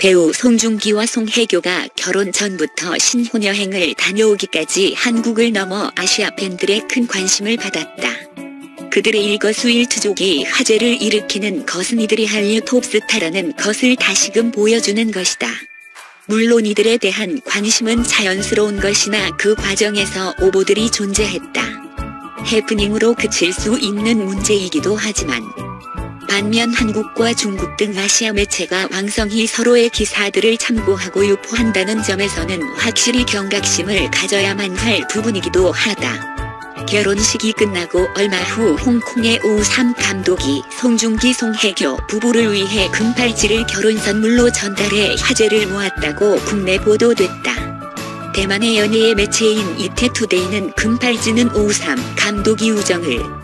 배우 송중기와 송혜교가 결혼 전부터 신혼여행을 다녀오기까지 한국을 넘어 아시아 팬들의 큰 관심을 받았다. 그들의 일거수일투족이 화제를 일으키는 것은 이들이 한류 톱스타라는 것을 다시금 보여주는 것이다. 물론 이들에 대한 관심은 자연스러운 것이나 그 과정에서 오보들이 존재했다. 해프닝으로 그칠 수 있는 문제이기도 하지만 반면 한국과 중국 등 아시아 매체가 왕성히 서로의 기사들을 참고하고 유포한다는 점에서는 확실히 경각심을 가져야만 할 부분이기도 하다. 결혼식이 끝나고 얼마 후 홍콩의 오우삼 감독이 송중기 송혜교 부부를 위해 금팔찌를 결혼 선물로 전달해 화제를 모았다고 국내 보도됐다. 대만의 연예의 매체인 이태투데이는 금팔찌는 오우삼 감독이 우정을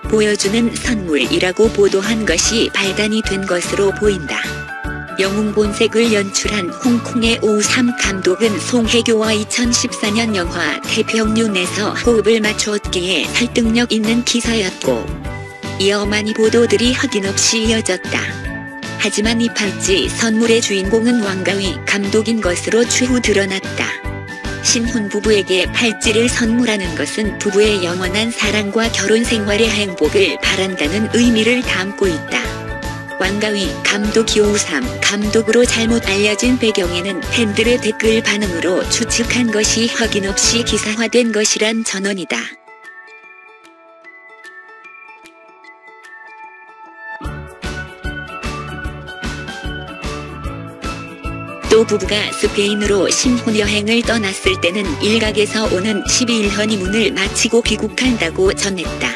보여주는 선물이라고 보도한 것이 발단이 된 것으로 보인다. 영웅 본색을 연출한 홍콩의 오우삼 감독은 송혜교와 2014년 영화 태평윤에서 호흡을 맞추었기에 설득력 있는 기사였고 이어 많이 보도들이 확인없이 이어졌다. 하지만 이 팔찌 선물의 주인공은 왕가위 감독인 것으로 추후 드러났다. 신혼부부에게 팔찌를 선물하는 것은 부부의 영원한 사랑과 결혼 생활의 행복을 바란다는 의미를 담고 있다. 왕가위 감독이 오우삼 감독으로 잘못 알려진 배경에는 팬들의 댓글 반응으로 추측한 것이 확인없이 기사화된 것이란 전언이다. 또 부부가 스페인으로 신혼여행을 떠났을 때는 일각에서 오는 12일 허니문을 마치고 귀국한다고 전했다.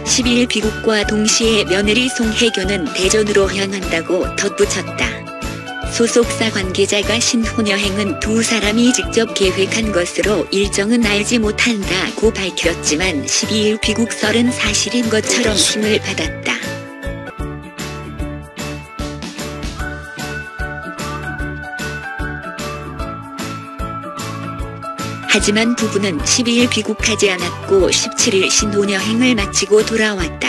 12일 귀국과 동시에 며느리 송혜교는 대전으로 향한다고 덧붙였다. 소속사 관계자가 신혼여행은 두 사람이 직접 계획한 것으로 일정은 알지 못한다고 밝혔지만 12일 귀국설은 사실인 것처럼 힘을 받았다. 하지만 부부는 12일 귀국하지 않았고 17일 신혼여행을 마치고 돌아왔다.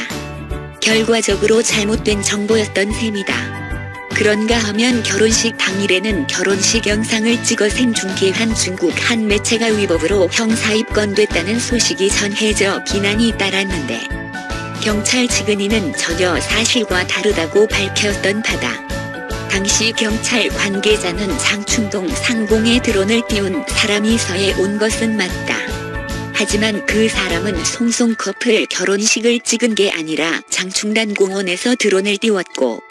결과적으로 잘못된 정보였던 셈이다. 그런가 하면 결혼식 당일에는 결혼식 영상을 찍어 생중계한 중국 한 매체가 위법으로 형사 입건됐다는 소식이 전해져 비난이 따랐는데 경찰 측은 이는 전혀 사실과 다르다고 밝혔던 바다. 당시 경찰 관계자는 장충동 상공에 드론을 띄운 사람이 서해 온 것은 맞다. 하지만 그 사람은 송송 커플 결혼식을 찍은 게 아니라 장충단 공원에서 드론을 띄웠고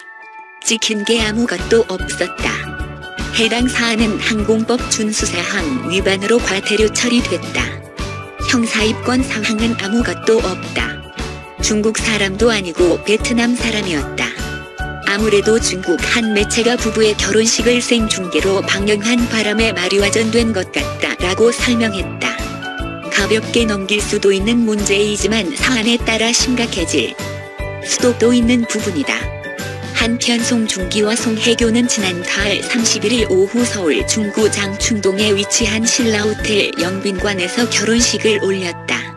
찍힌 게 아무것도 없었다. 해당 사안은 항공법 준수사항 위반으로 과태료 처리됐다. 형사 입건 사항은 아무것도 없다. 중국 사람도 아니고 베트남 사람이었다. 아무래도 중국 한 매체가 부부의 결혼식을 생중계로 방영한 바람에 말이와전된 것 같다라고 설명했다. 가볍게 넘길 수도 있는 문제이지만 사안에 따라 심각해질 수도 있는 부분이다. 한편 송중기와 송혜교는 지난달 31일 오후 서울 중구 장충동에 위치한 신라호텔 영빈관에서 결혼식을 올렸다.